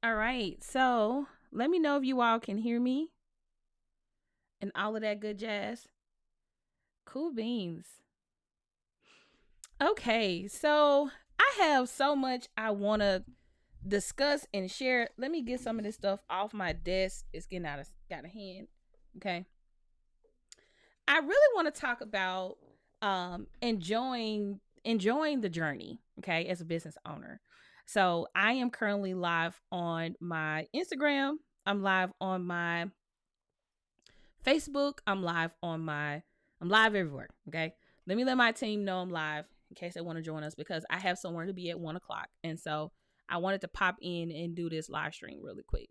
All right. So let me know if you all can hear me and all of that good jazz. Cool beans. Okay. So I have so much I want to discuss and share. Let me get some of this stuff off my desk. It's getting out of hand. Okay. I really want to talk about enjoying the journey, okay, as a business owner. So I am currently live on my Instagram. I'm live on my Facebook. I'm live everywhere. Okay. Let me let my team know I'm live in case they want to join us because I have somewhere to be at 1 o'clock. And so I wanted to pop in and do this live stream really quick.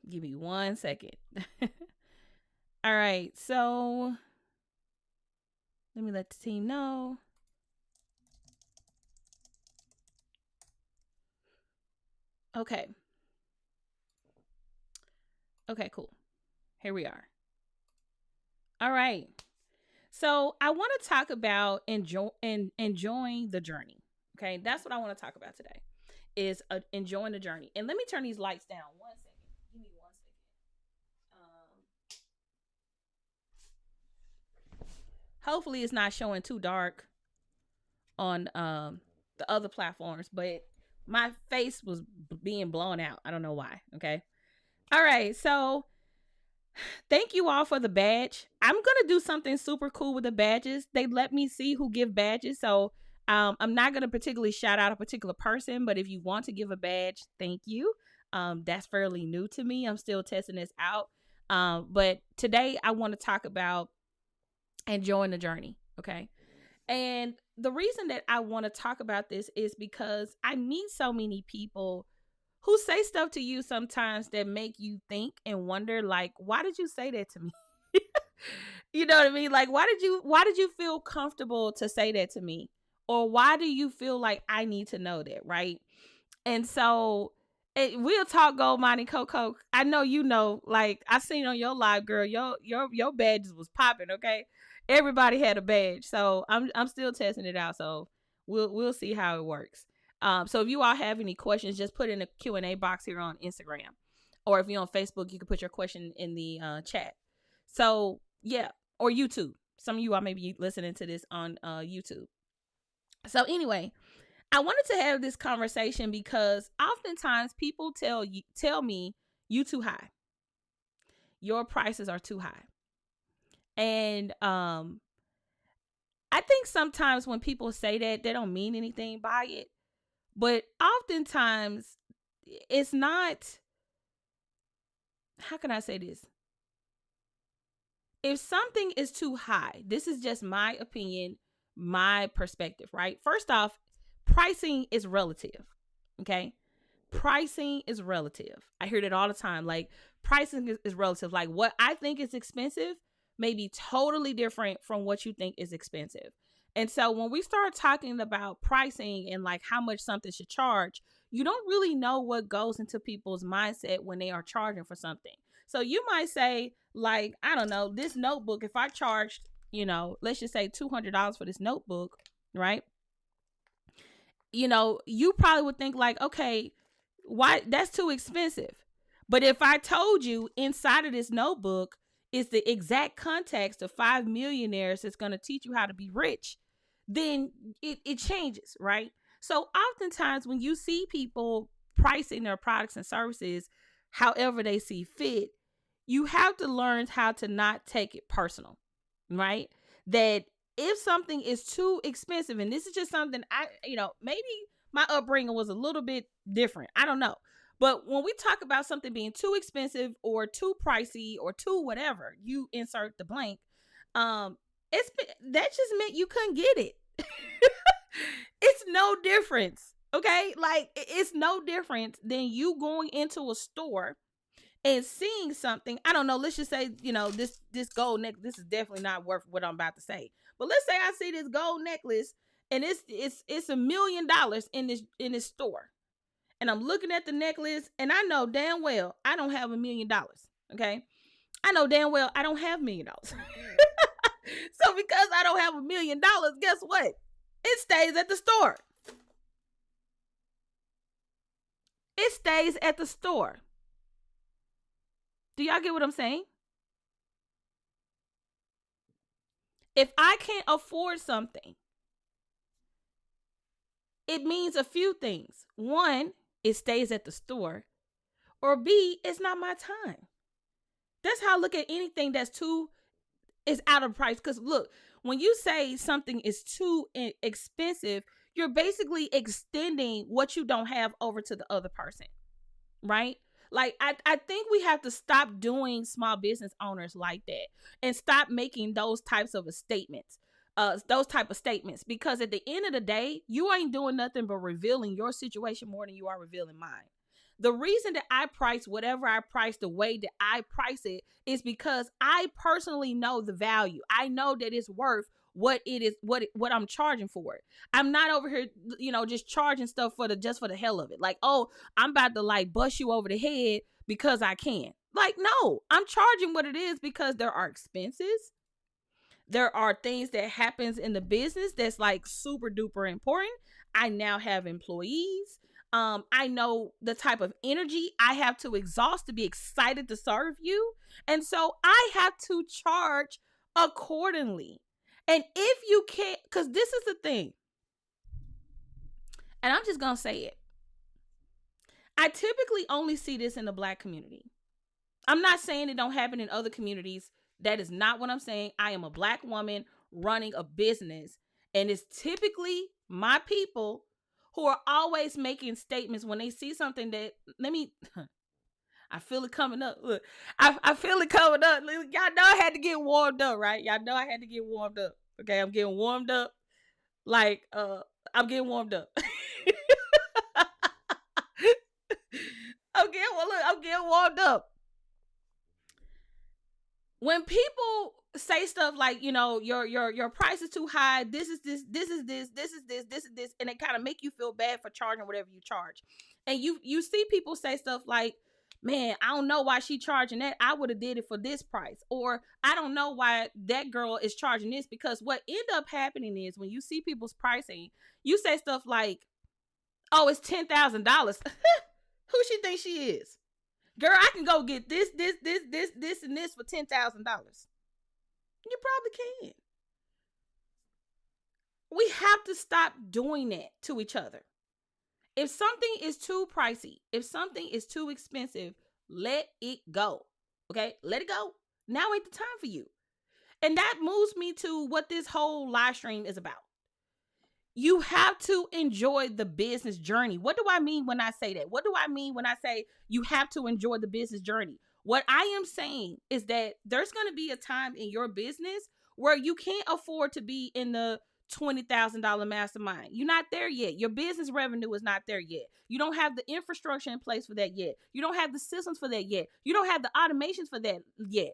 Give me 1 second. All right. So let me let the team know. Okay. Okay, cool. Here we are. All right. So I want to talk about enjoying the journey. Okay, that's what I want to talk about today. Is enjoying the journey. And let me turn these lights down 1 second. Give me 1 second. Hopefully, it's not showing too dark on the other platforms, but my face was being blown out. I don't know why. Okay. All right. So thank you all for the badge. I'm gonna do something super cool with the badges. They let me see who give badges, so I'm not gonna particularly shout out a particular person, but if you want to give a badge, thank you. That's fairly new to me. I'm still testing this out. But today I want to talk about enjoying the journey. Okay, and the reason that I want to talk about this is because I meet so many people who say stuff to you sometimes that make you think and wonder, like, why did you say that to me? You know what I mean? Like, why did you feel comfortable to say that to me? Or why do you feel like I need to know that, right? And so we'll talk gold mining Coco. I know you know, like I seen on your live, girl, your badges was popping, okay? Everybody had a badge. So I'm still testing it out. So we'll see how it works. So if you all have any questions, just put in the Q&A box here on Instagram. Or if you're on Facebook, you can put your question in the chat. So yeah, or YouTube. Some of you all may be listening to this on YouTube. So anyway, I wanted to have this conversation because oftentimes people tell me you too high. Your prices are too high. And I think sometimes when people say that, they don't mean anything by it. But oftentimes it's not, how can I say this? If something is too high, this is just my opinion, my perspective, right? First off, pricing is relative. Okay. Pricing is relative. I hear that all the time. Like, pricing is relative. Like, what I think is expensive may be totally different from what you think is expensive. And so when we start talking about pricing and like how much something should charge, you don't really know what goes into people's mindset when they are charging for something. So you might say, like, I don't know, this notebook, if I charged, let's just say $200 for this notebook, right? You probably would think like, okay, why, that's too expensive. But if I told you inside of this notebook is the exact context of 5 millionaires that's going to teach you how to be rich, then it changes, right? So oftentimes when you see people pricing their products and services however they see fit, you have to learn how to not take it personal, right? That if something is too expensive, and this is just something maybe my upbringing was a little bit different. I don't know. But when we talk about something being too expensive or too pricey or too whatever, you insert the blank, that just meant you couldn't get it. It's no difference. Okay? Like, it's no different than you going into a store and seeing something. I don't know, let's just say, this gold necklace, this is definitely not worth what I'm about to say. But let's say I see this gold necklace and it's $1 million in this store. And I'm looking at the necklace and I know damn well I don't have $1 million. Okay? I know damn well I don't have $1 million. So because I don't have $1 million, guess what? It stays at the store. It it stays at the store. Do y'all get what I'm saying? If I can't afford something, it means a few things. One, it stays at the store. Or B, it's not my time. That's how I look at anything that's too is out of price. Because look, when you say something is too expensive, you're basically extending what you don't have over to the other person, right? Like I think we have to stop doing small business owners like that and stop making those types of statements. Those type of statements, because at the end of the day, you ain't doing nothing but revealing your situation more than you are revealing mine. The reason that I price whatever I price the way that I price it is because I personally know the value. I know that it's worth what it is, what I'm charging for it. I'm not over here, just charging stuff for the hell of it. Like, oh, I'm about to like bust you over the head because I can. Like, no, I'm charging what it is because there are expenses. There are things that happens in the business that's like super duper important. I now have employees. I know the type of energy I have to exhaust to be excited to serve you. And so I have to charge accordingly. And if you can't, because this is the thing, and I'm just going to say it. I typically only see this in the Black community. I'm not saying it don't happen in other communities. That is not what I'm saying. I am a Black woman running a business, and it's typically my people who are always making statements when they see something that, I feel it coming up. Look, I feel it coming up. Y'all know I had to get warmed up, right? Y'all know I had to get warmed up. Okay, I'm getting warmed up. Like, I'm getting warmed up. I'm getting warmed up. When people say stuff like, your price is too high, this is this, this is this, this is this, this is this, and it kind of make you feel bad for charging whatever you charge. And you see people say stuff like, man, I don't know why she charging that. I would have did it for this price. Or I don't know why that girl is charging this, because what end up happening is when you see people's pricing, you say stuff like, oh, it's $10,000. Who she thinks she is? Girl, I can go get this, and this for $10,000. You probably can. We have to stop doing that to each other. If something is too pricey, if something is too expensive, let it go. Okay? Let it go. Now ain't the time for you. And that moves me to what this whole live stream is about. You have to enjoy the business journey. What do I mean when I say that? What do I mean when I say you have to enjoy the business journey? What I am saying is that there's going to be a time in your business where you can't afford to be in the $20,000 mastermind. You're not there yet. Your business revenue is not there yet. You don't have the infrastructure in place for that yet. You don't have the systems for that yet. You don't have the automations for that yet.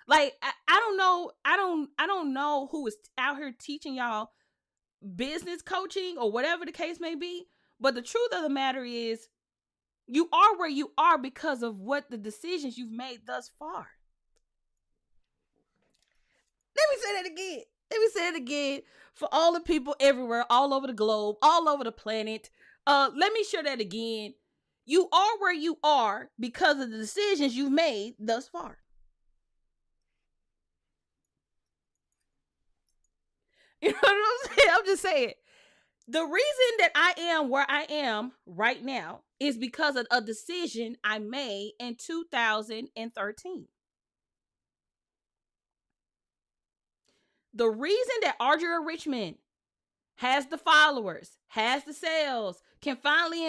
Like, I don't know. I don't know who is out here teaching y'all business coaching or whatever the case may be. But the truth of the matter is, you are where you are because of what the decisions you've made thus far. Let me say that again. Let me say it again for all the people everywhere, all over the globe, all over the planet. Let me share that again. You are where you are because of the decisions you've made thus far. You know what I'm saying? I'm just saying. The reason that I am where I am right now is because of a decision I made in 2013. The reason that Audria Richmond has the followers, has the sales, can finally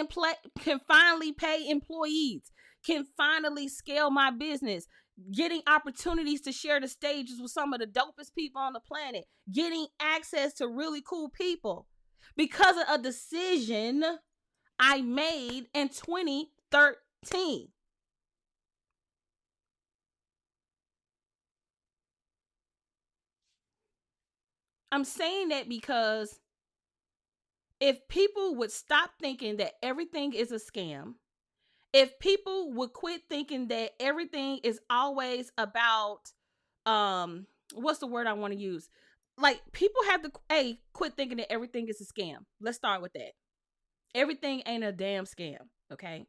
pay employees, can finally scale my business, getting opportunities to share the stages with some of the dopest people on the planet, getting access to really cool people, because of a decision I made in 2013. I'm saying that because if people would stop thinking that everything is a scam, if people would quit thinking that everything is always about, what's the word I want to use? Like, people have to quit thinking that everything is a scam. Let's start with that. Everything ain't a damn scam, okay?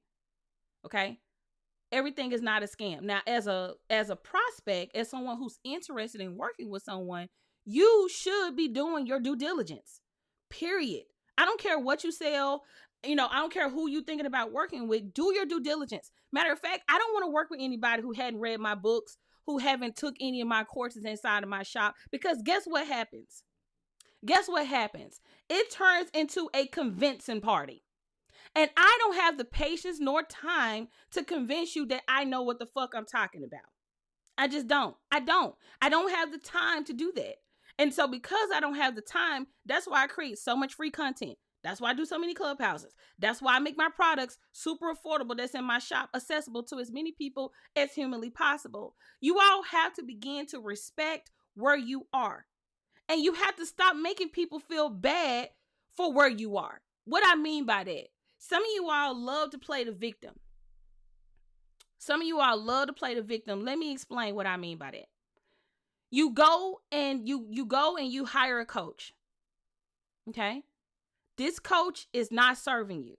Okay. Everything is not a scam. Now, as a prospect, as someone who's interested in working with someone, you should be doing your due diligence. Period. I don't care what you sell. I don't care who you thinking about working with. Do your due diligence. Matter of fact, I don't want to work with anybody who hadn't read my books, who haven't took any of my courses inside of my shop, because guess what happens? Guess what happens? It turns into a convincing party. And I don't have the patience nor time to convince you that I know what the fuck I'm talking about. I just don't. I don't have the time to do that. And so because I don't have the time, that's why I create so much free content. That's why I do so many clubhouses. That's why I make my products super affordable that's in my shop accessible to as many people as humanly possible. You all have to begin to respect where you are. And you have to stop making people feel bad for where you are. What I mean by that, some of you all love to play the victim. Let me explain what I mean by that. You go and you hire a coach. Okay? This coach is not serving you.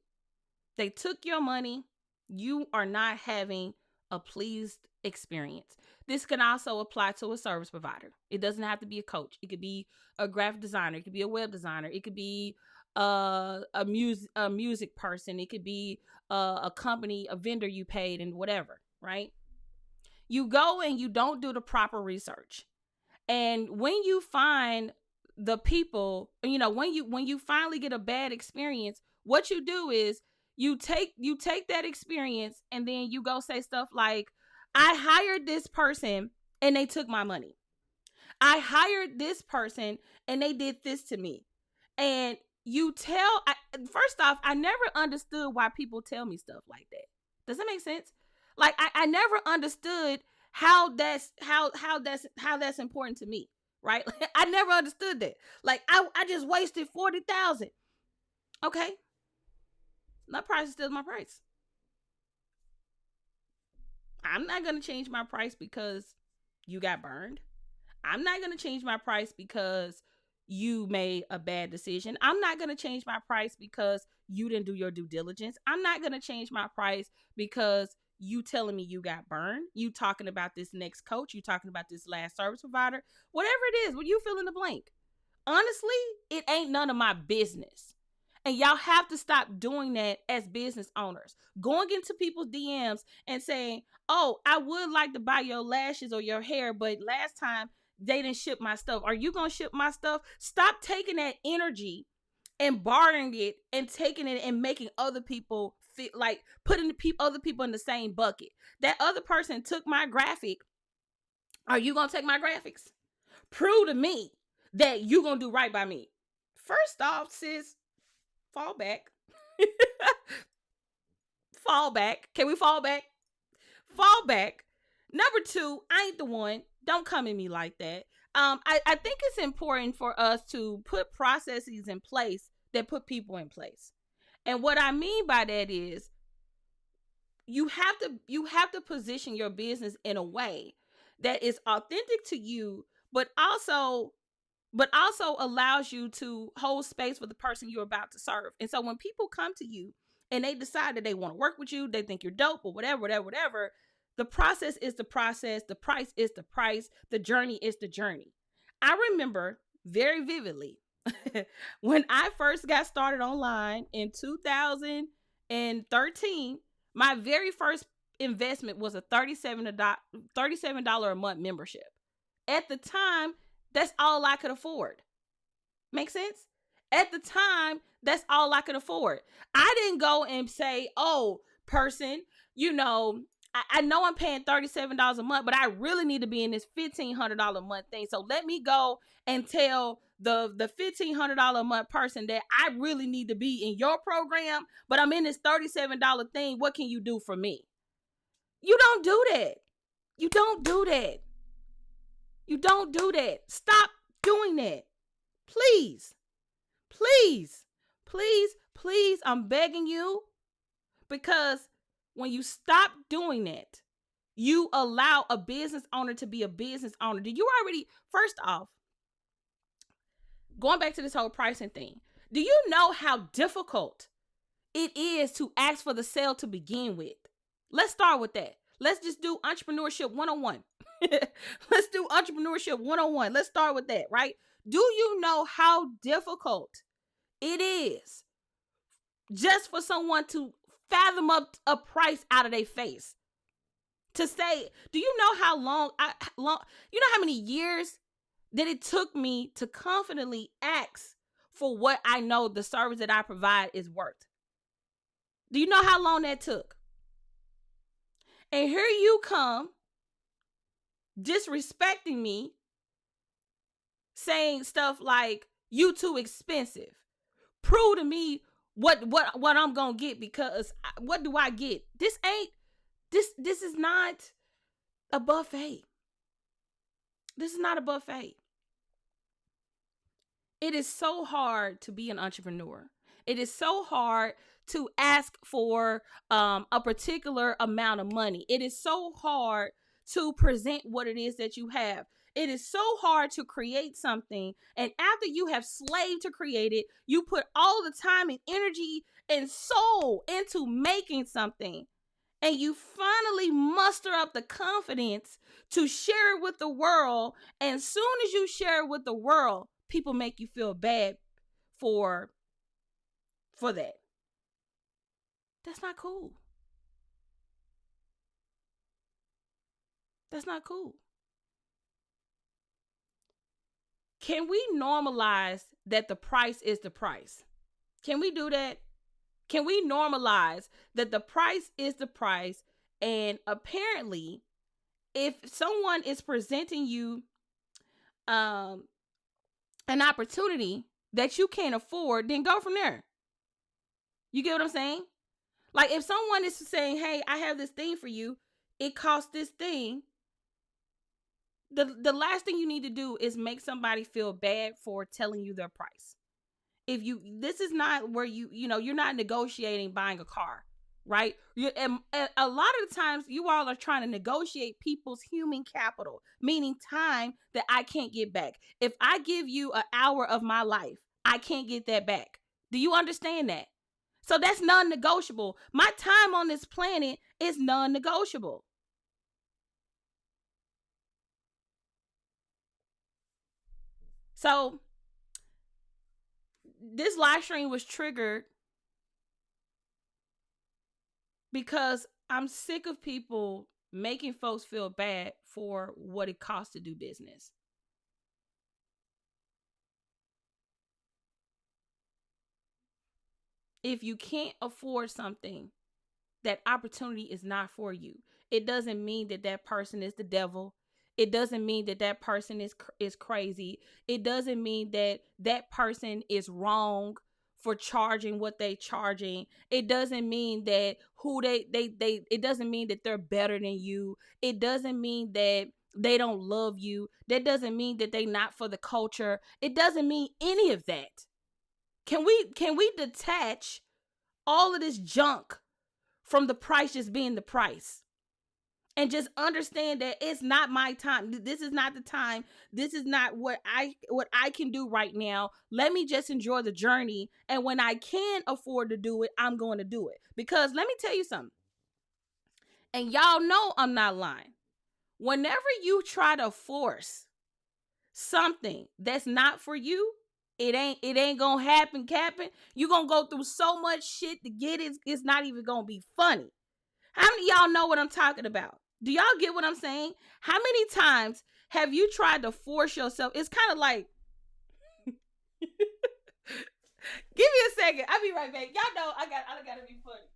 They took your money. You are not having a pleased experience. This can also apply to a service provider. It doesn't have to be a coach. It could be a graphic designer. It could be a web designer. It could be a music person. It could be a company, a vendor you paid, and whatever, right? You go and you don't do the proper research. And when you find the people, when you finally get a bad experience, what you do is you take that experience and then you go say stuff like, I hired this person and they took my money. I hired this person and they did this to me. And first off, I never understood why people tell me stuff like that. Does that make sense? Like I never understood how that's important to me, right? I never understood that. Like I just wasted $40,000. Okay, my price is still my price. I'm not gonna change my price because you got burned. I'm not gonna change my price because you made a bad decision. I'm not going to change my price because you didn't do your due diligence. I'm not going to change my price because you telling me you got burned. You talking about this next coach. You talking about this last service provider. Whatever it is, when you fill in the blank. Honestly, it ain't none of my business. And y'all have to stop doing that as business owners. Going into people's DMs and saying, oh, I would like to buy your lashes or your hair, but last time they didn't ship my stuff. Are you going to ship my stuff? Stop taking that energy and bartering it and taking it and making other people feel like putting other people in the same bucket. That other person took my graphic. Are you going to take my graphics? Prove to me that you're going to do right by me. First off, sis, fall back. Fall back. Can we fall back? Fall back. Number two, I ain't the one. Don't come at me like that. I think it's important for us to put processes in place that put people in place. And what I mean by that is you have to position your business in a way that is authentic to you, but also allows you to hold space for the person you're about to serve. And so when people come to you and they decide that they want to work with you, they think you're dope or whatever, the process is the process. The price is the price. The journey is the journey. I remember very vividly when I first got started online in 2013, my very first investment was a $37 a month membership. At the time, that's all I could afford. Make sense? At the time, that's all I could afford. I didn't go and say, oh, person, I know I'm paying $37 a month, but I really need to be in this $1,500 a month thing. So let me go and tell the $1,500 a month person that I really need to be in your program, but I'm in this $37 thing. What can you do for me? You don't do that. You don't do that. You don't do that. Stop doing that. Please, please, please, please. I'm begging you, because when you stop doing that, you allow a business owner to be a business owner. Do you already, first off, going back to this whole pricing thing, do you know how difficult it is to ask for the sale to begin with? Let's start with that. Let's just do entrepreneurship 101. Let's do entrepreneurship 101. Let's start with that, right? Do you know how difficult it is just for someone to fathom up a price out of their face? To say, do you know how you know how many years that it took me to confidently ask for what I know the service that I provide is worth? Do you know how long that took? And here you come disrespecting me, saying stuff like, you too expensive. Prove to me what I'm gonna get, because what do I get? This is not a buffet. This is not a buffet. It is so hard to be an entrepreneur. It is so hard to ask for a particular amount of money. It is so hard to present what it is that you have. It is so hard to create something, and after you have slaved to create it, you put all the time and energy and soul into making something, and you finally muster up the confidence to share it with the world. And soon as you share it with the world, people make you feel bad for that. That's not cool. That's not cool. Can we normalize that the price is the price? Can we do that? Can we normalize that the price is the price? And apparently, if someone is presenting you an opportunity that you can't afford, then go from there. You get what I'm saying? Like, if someone is saying, hey, I have this thing for you, it costs this thing, the last thing you need to do is make somebody feel bad for telling you their price. This is not where you're not negotiating buying a car, right? And a lot of the times you all are trying to negotiate people's human capital, meaning time that I can't get back. If I give you an hour of my life, I can't get that back. Do you understand that? So that's non-negotiable. My time on this planet is non-negotiable. So this live stream was triggered because I'm sick of people making folks feel bad for what it costs to do business. If you can't afford something, that opportunity is not for you. It doesn't mean that that person is the devil. It doesn't mean that that person is crazy. It doesn't mean that that person is wrong for charging what they charging. It doesn't mean that it doesn't mean that they're better than you. It doesn't mean that they don't love you. That doesn't mean that they not for the culture. It doesn't mean any of that. Can we detach all of this junk from the price just being the price, and just understand that it's not my time? This is not the time. This is not what I can do right now. Let me just enjoy the journey, and when I can afford to do it, I'm going to do it. Because let me tell you something, and y'all know I'm not lying. Whenever you try to force something that's not for you, it ain't gonna happen, Captain. You gonna go through so much shit to get it. It's not even gonna be funny. How many of y'all know what I'm talking about? Do y'all get what I'm saying? How many times have you tried to force yourself? It's kind of like, give me a second. I'll be right back. Y'all know I gotta be funny.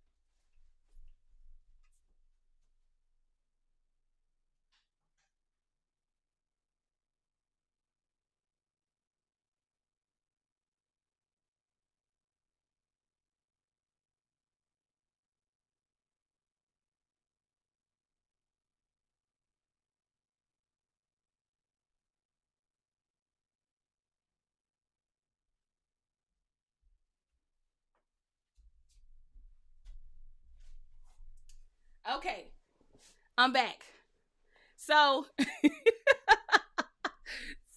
Okay, I'm back. So,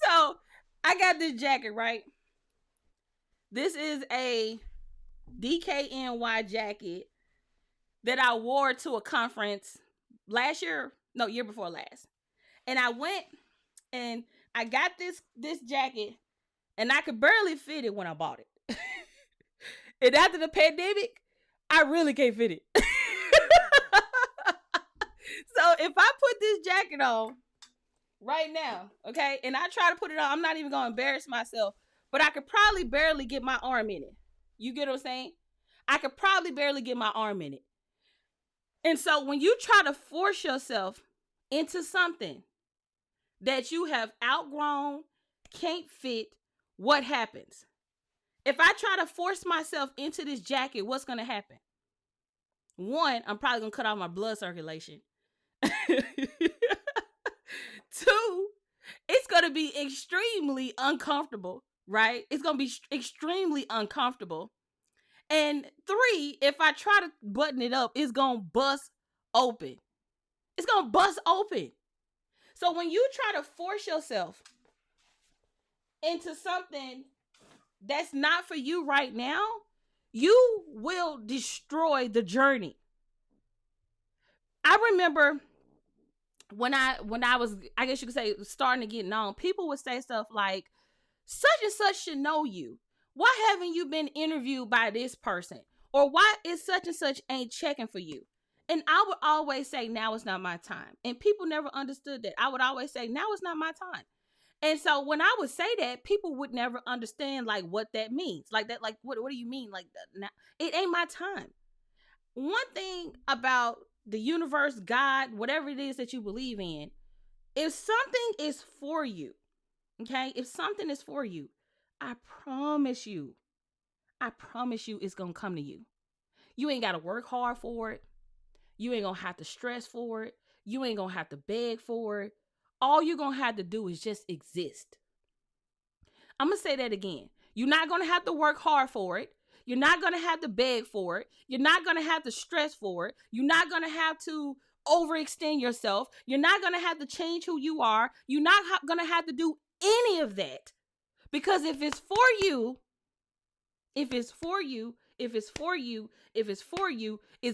so I got this jacket, right? This is a DKNY jacket that I wore to a conference year before last. And I went and I got this jacket and I could barely fit it when I bought it. And after the pandemic, I really can't fit it. So if I put this jacket on right now, okay, and I try to put it on, I'm not even going to embarrass myself, but I could probably barely get my arm in it. You get what I'm saying? I could probably barely get my arm in it. And so when you try to force yourself into something that you have outgrown, can't fit, what happens? If I try to force myself into this jacket, what's going to happen? One, I'm probably going to cut off my blood circulation. Two, it's going to be extremely uncomfortable, right? It's going to be extremely uncomfortable. And three, if I try to button it up, it's going to bust open. It's going to bust open. So when you try to force yourself into something that's not for you right now, you will destroy the journey. I remember when I was, I guess you could say, starting to get known, people would say stuff like, such and such should know you. Why haven't you been interviewed by this person? Or why is such and such ain't checking for you? And I would always say, now is not my time. And people never understood that. I would always say, now is not my time. And so when I would say that, people would never understand like what that means. Like that, like what do you mean? Like it ain't my time. One thing about the universe, God, whatever it is that you believe in, if something is for you, okay, if something is for you, I promise you it's going to come to you. You ain't got to work hard for it. You ain't going to have to stress for it. You ain't going to have to beg for it. All you're going to have to do is just exist. I'm going to say that again. You're not going to have to work hard for it. You're not going to have to beg for it. You're not going to have to stress for it. You're not going to have to overextend yourself. You're not going to have to change who you are. You're not going to have to do any of that. Because if it's for you, it's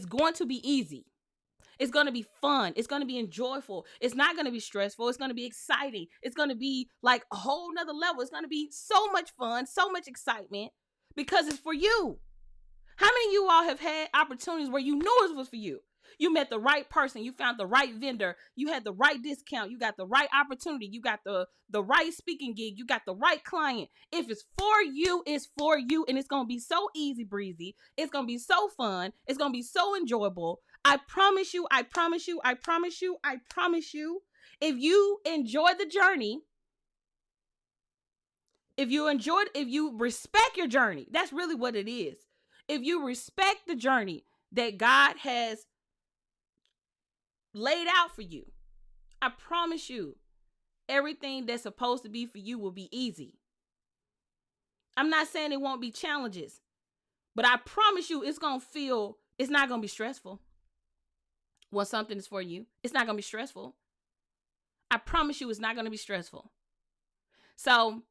going to be easy. It's going to be fun. It's going to be enjoyable. It's not going to be stressful. It's going to be exciting. It's going to be like a whole nother level. It's going to be so much fun, so much excitement because it's for you. How many of you all have had opportunities where you knew it was for you? You met the right person. You found the right vendor. You had the right discount. You got the right opportunity. You got the right speaking gig. You got the right client. If it's for you, it's for you. And it's going to be so easy breezy. It's going to be so fun. It's going to be so enjoyable. I promise you, I promise you, I promise you, I promise you, if you enjoy the journey, if you respect your journey, that's really what it is. If you respect the journey that God has laid out for you, I promise you, everything that's supposed to be for you will be easy. I'm not saying it won't be challenges, but I promise you it's not going to be stressful. When something is for you, it's not going to be stressful. I promise you it's not going to be stressful. So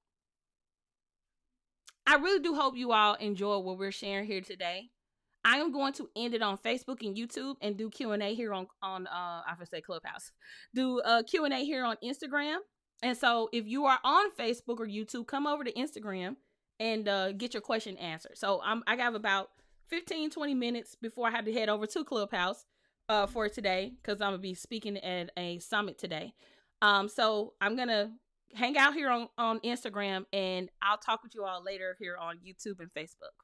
I really do hope you all enjoy what we're sharing here today. I am going to end it on Facebook and YouTube and do Q&A here on I would say Clubhouse. Do Q&A here on Instagram. And so if you are on Facebook or YouTube, come over to Instagram and get your question answered. So I got about 15-20 minutes before I have to head over to Clubhouse for today, because I'm going to be speaking at a summit today. So I'm going to hang out here on Instagram, and I'll talk with you all later here on YouTube and Facebook.